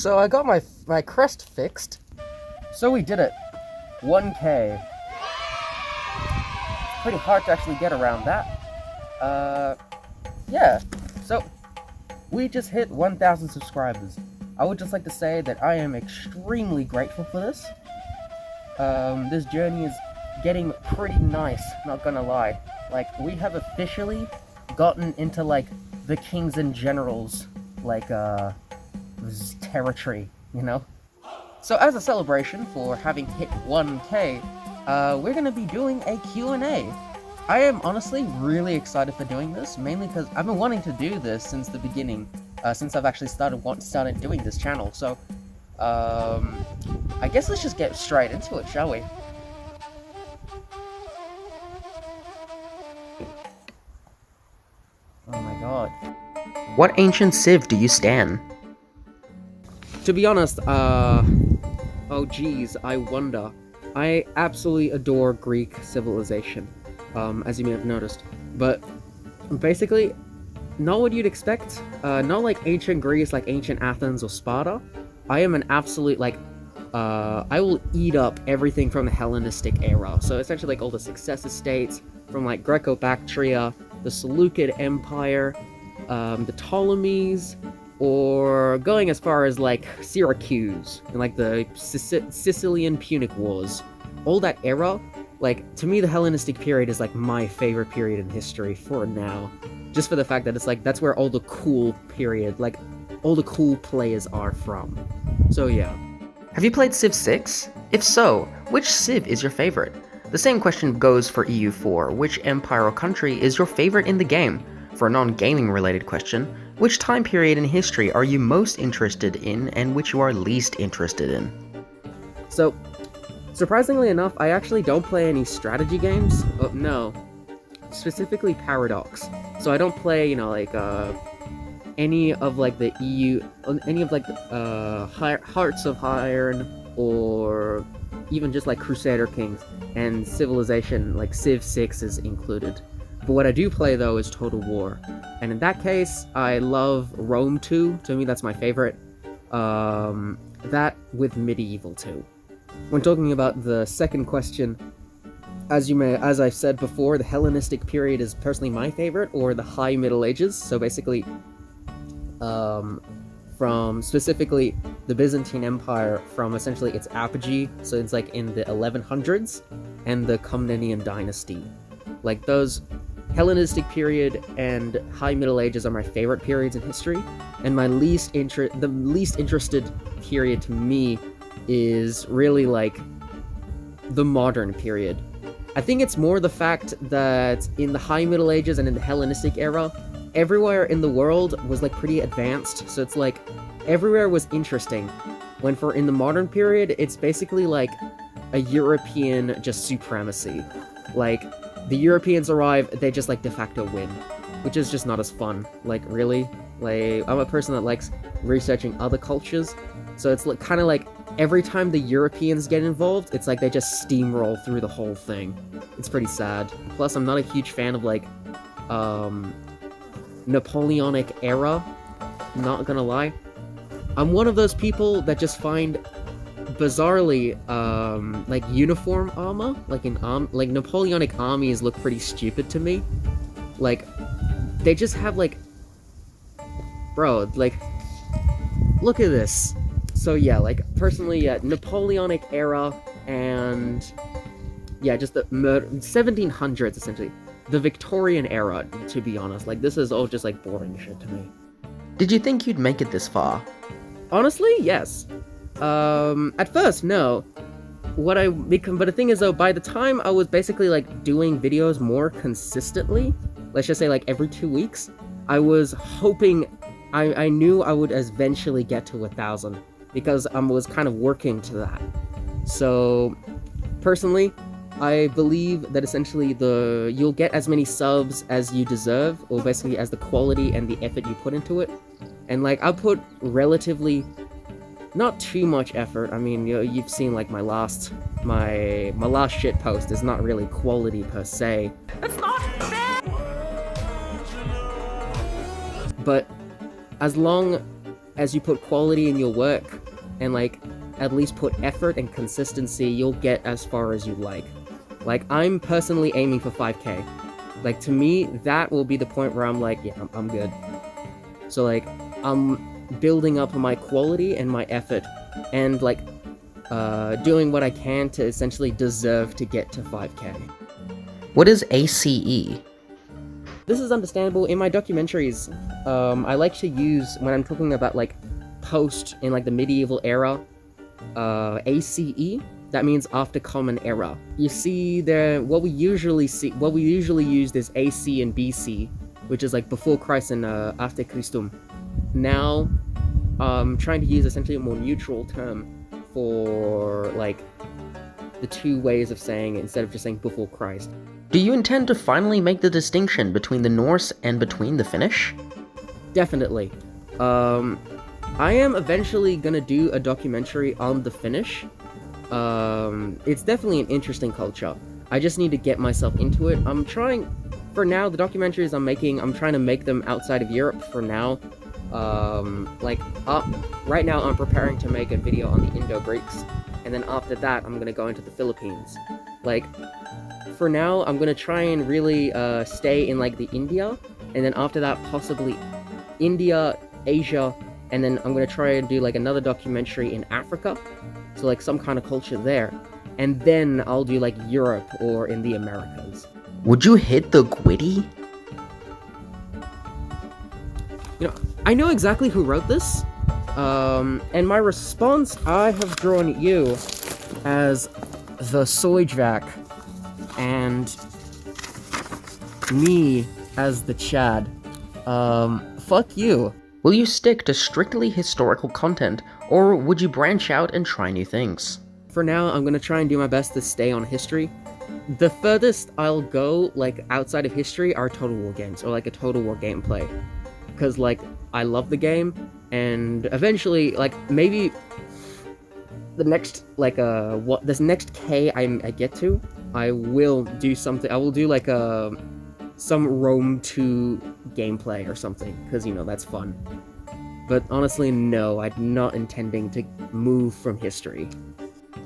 So I got my crest fixed. So we did it. 1K. Pretty hard to actually get around that. Yeah. So we just hit 1,000 subscribers. I would just like to say that I am extremely grateful for this. This journey is getting pretty nice, not gonna lie. Like, we have officially gotten into, like, the kings and generals, like, territory, you know? So as a celebration for having hit 1K, we're gonna be doing a Q&A. I am honestly really excited for doing this, mainly because I've been wanting to do this since the beginning, since I've actually started doing this channel. So, I guess let's just get straight into it, shall we? Oh my god. What ancient civ do you stan? To be honest, oh geez, I wonder. I absolutely adore Greek civilization, as you may have noticed. But basically, not what you'd expect. Not like ancient Greece, like ancient Athens or Sparta. I am an absolute, like, I will eat up everything from the Hellenistic era. So essentially, like, all the successor states from, like, Greco-Bactria, the Seleucid Empire, the Ptolemies, or going as far as, like, Syracuse, and, like, the Sicilian Punic Wars. All that era, like, to me, the Hellenistic period is, like, my favorite period in history for now. Just for the fact that it's, like, that's where all the cool period, like, all the cool players are from. So, yeah. Have you played Civ 6? If so, which Civ is your favorite? The same question goes for EU4. Which empire or country is your favorite in the game? For a non-gaming related question, which time period in history are you most interested in and which you are least interested in? So, surprisingly enough, I actually don't play any strategy games. Oh, no. Specifically Paradox. So I don't play, you know, like, any of, like, the EU, any of, like, Hearts of Iron, or even just, like, Crusader Kings, and Civilization, like, Civ 6 is included. But what I do play, though, is Total War. And in that case, I love Rome 2. To me, that's my favorite. That with Medieval 2. When talking about the second question, as I've said before, the Hellenistic period is personally my favorite, or the High Middle Ages. So basically, from specifically the Byzantine Empire, from essentially its apogee, so it's like in the 1100s, and the Komnenian dynasty. Like, those Hellenistic period and High Middle Ages are my favorite periods in history, and the least interested period to me is really, like, the modern period. I think it's more the fact that in the High Middle Ages and in the Hellenistic era, everywhere in the world was, like, pretty advanced, so it's like everywhere was interesting. When in the modern period, it's basically like a European just supremacy. Like, the Europeans arrive, they just, like, de facto win, which is just not as fun. Like, really? Like, I'm a person that likes researching other cultures, so it's like, kind of like every time the Europeans get involved, it's like they just steamroll through the whole thing. It's pretty sad. Plus, I'm not a huge fan of, like, Napoleonic era, not gonna lie. I'm one of those people that just find, bizarrely, like, uniform armor, like like Napoleonic armies look pretty stupid to me. Like, they just have, like, bro, like, look at this. So yeah, like, personally, yeah, Napoleonic era, and yeah, just the 1700s, essentially. The Victorian era, to be honest. Like, this is all just, like, boring shit to me. Did you think you'd make it this far? Honestly, yes. At first, no. But the thing is, though, by the time I was basically, like, doing videos more consistently, let's just say, like, every 2 weeks, I was hoping, I knew I would eventually get to 1,000, because I was kind of working to that. So, personally, I believe that essentially you'll get as many subs as you deserve, or basically as the quality and the effort you put into it. And, like, I put relatively not too much effort. I mean, you've seen, like, my last shit post is not really quality per se. That's not fair! But as long as you put quality in your work, and like at least put effort and consistency, you'll get as far as you like. Like, I'm personally aiming for 5k. Like, to me, that will be the point where I'm like, yeah, I'm good. So like, I'm building up my quality and my effort, and like doing what I can to essentially deserve to get to 5k. What is ACE? This is understandable. In my documentaries, I like to use, when I'm talking about like post in like the medieval era, ACE, that means after Common Era. You see there, what we usually use is AC and BC, which is like before Christ and after Christum. Now, trying to use essentially a more neutral term for like the two ways of saying it instead of just saying before Christ. Do you intend to finally make the distinction between the Norse and between the Finnish? Definitely. I am eventually gonna do a documentary on the Finnish. It's definitely an interesting culture. I just need to get myself into it. I'm trying, for now, the documentaries I'm making, I'm trying to make them outside of Europe for now. Right now I'm preparing to make a video on the Indo-Greeks, and then after that I'm gonna go into the Philippines. Like, for now I'm gonna try and really stay in like the India, and then after that possibly India, Asia, and then I'm gonna try and do like another documentary in Africa, so like some kind of culture there, and then I'll do like Europe or in the Americas. Would you hit the Gwitty? You know, I know exactly who wrote this, and my response, I have drawn you as the Souljack, and me as the Chad. Fuck you. Will you stick to strictly historical content, or would you branch out and try new things? For now, I'm gonna try and do my best to stay on history. The furthest I'll go, like, outside of history are Total War games, or like a Total War gameplay. Because, like, I love the game, and eventually, like, maybe the next, like, this next K I get to, I will do something, I will do, like, some Rome 2 gameplay or something, because, you know, that's fun. But honestly, no, I'm not intending to move from history.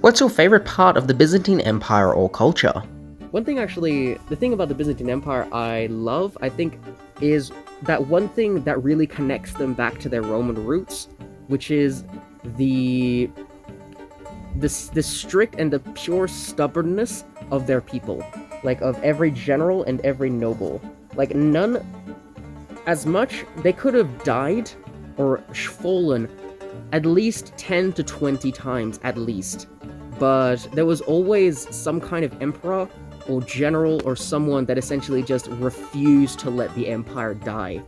What's your favorite part of the Byzantine Empire or culture? One thing actually, the thing about the Byzantine Empire I love, I think, is that one thing that really connects them back to their Roman roots, which is the strict and the pure stubbornness of their people. Like, of every general and every noble. Like, none, as much, they could have died or fallen at least 10 to 20 times, at least. But there was always some kind of emperor or general or someone that essentially just refused to let the empire die.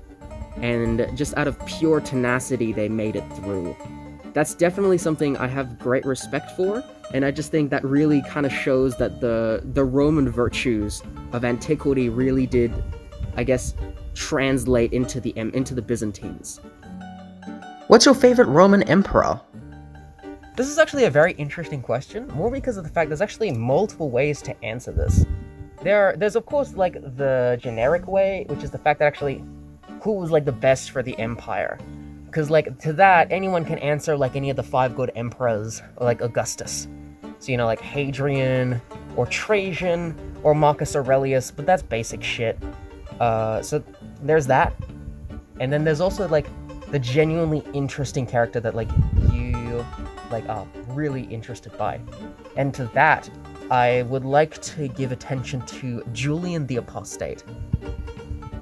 And just out of pure tenacity, they made it through. That's definitely something I have great respect for, and I just think that really kind of shows that the Roman virtues of antiquity really did, I guess, translate into the Byzantines. What's your favorite Roman emperor? This is actually a very interesting question, more because of the fact there's actually multiple ways to answer this. There's of course like the generic way, which is the fact that actually who was like the best for the empire. Because like to that, anyone can answer like any of the 5 good emperors, like Augustus. So, you know, like Hadrian, or Trajan, or Marcus Aurelius, but that's basic shit. So there's that. And then there's also like the genuinely interesting character that like you like are really interested by. And to that, I would like to give attention to Julian the Apostate.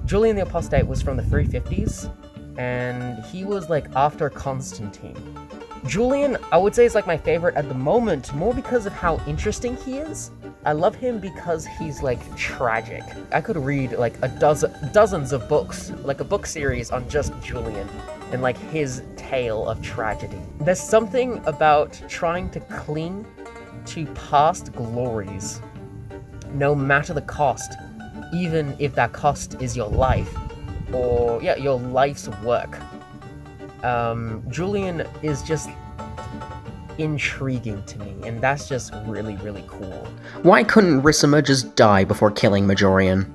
Julian the Apostate was from the 350s, and he was like after Constantine. Julian, I would say, is like my favorite at the moment, more because of how interesting he is. I love him because he's like tragic. I could read like dozens of books, like a book series on just Julian and like his tale of tragedy. There's something about trying to cling to past glories, no matter the cost, even if that cost is your life, or yeah, your life's work. Julian is just intriguing to me, and that's just really, really cool. Why couldn't Ricimer just die before killing Majorian?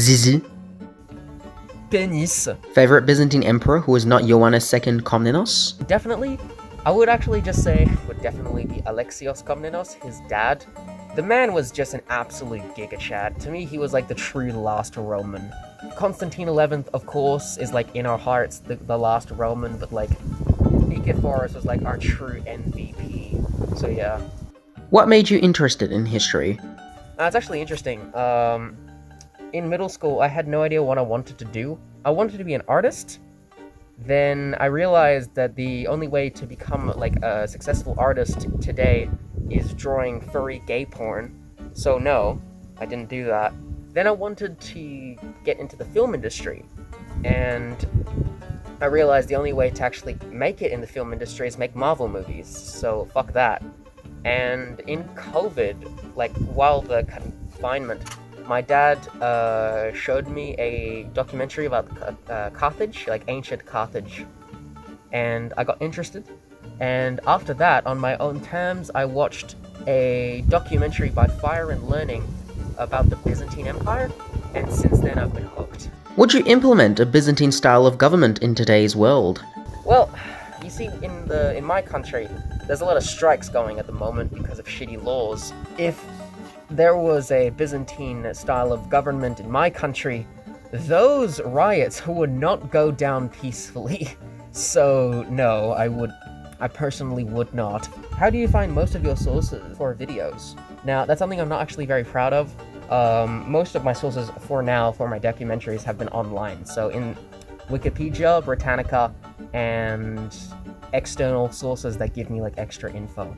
Zizi. Penis. Favorite Byzantine emperor who was not Ioannis II Komnenos? Definitely, I would actually just say would definitely be Alexios Komnenos, his dad. The man was just an absolute giga chad. To me, he was like the true last Roman. Constantine 11th, of course, is like in our hearts the last Roman, but like Nicephorus was like our true MVP. So yeah. What made you interested in history? It's actually interesting. In middle school, I had no idea what I wanted to do. I wanted to be an artist. Then I realized that the only way to become like a successful artist today is drawing furry gay porn. So no, I didn't do that. Then I wanted to get into the film industry, and I realized the only way to actually make it in the film industry is make Marvel movies. So fuck that. And in COVID, like while the confinement, my dad showed me a documentary about Carthage, like ancient Carthage, and I got interested. And after that, on my own terms, I watched a documentary by Fire and Learning about the Byzantine Empire, and since then I've been hooked. Would you implement a Byzantine style of government in today's world? Well, you see, in my country, there's a lot of strikes going at the moment because of shitty laws. If there was a Byzantine style of government in my country, those riots would not go down peacefully. So no, I personally would not. How do you find most of your sources for videos? Now, that's something I'm not actually very proud of. Most of my sources for now, for my documentaries, have been online. So in Wikipedia, Britannica, and external sources that give me like extra info.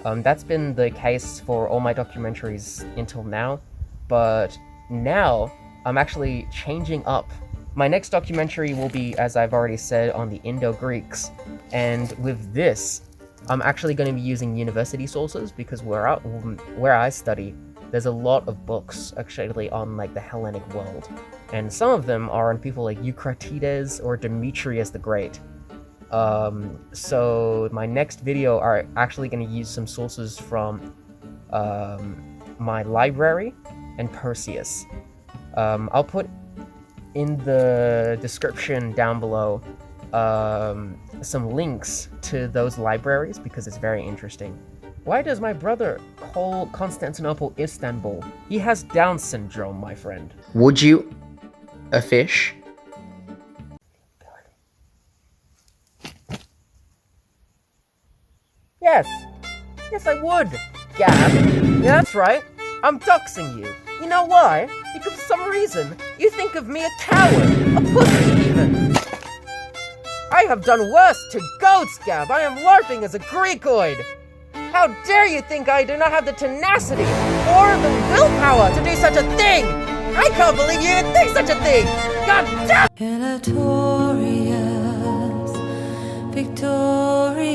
That's been the case for all my documentaries until now, but now I'm actually changing up. My next documentary will be, as I've already said, on the Indo-Greeks, and with this, I'm actually going to be using university sources because where I study, there's a lot of books actually on like the Hellenic world, and some of them are on people like Eucratides or Demetrius the Great. So my next video are actually going to use some sources from my library and Perseus. I'll put in the description down below some links to those libraries because it's very interesting. Why does my brother call Constantinople Istanbul? He has Down syndrome, my friend. Would you a fish? Yes, I would, Gab. Yeah, that's right. I'm doxing you. You know why? Because for some reason, you think of me a coward, a pussy even. I have done worse to goats, Gab. I am LARPing as a Greekoid. How dare you think I do not have the tenacity or the willpower to do such a thing? I can't believe you even think such a thing. God damn! Victorious, victorious.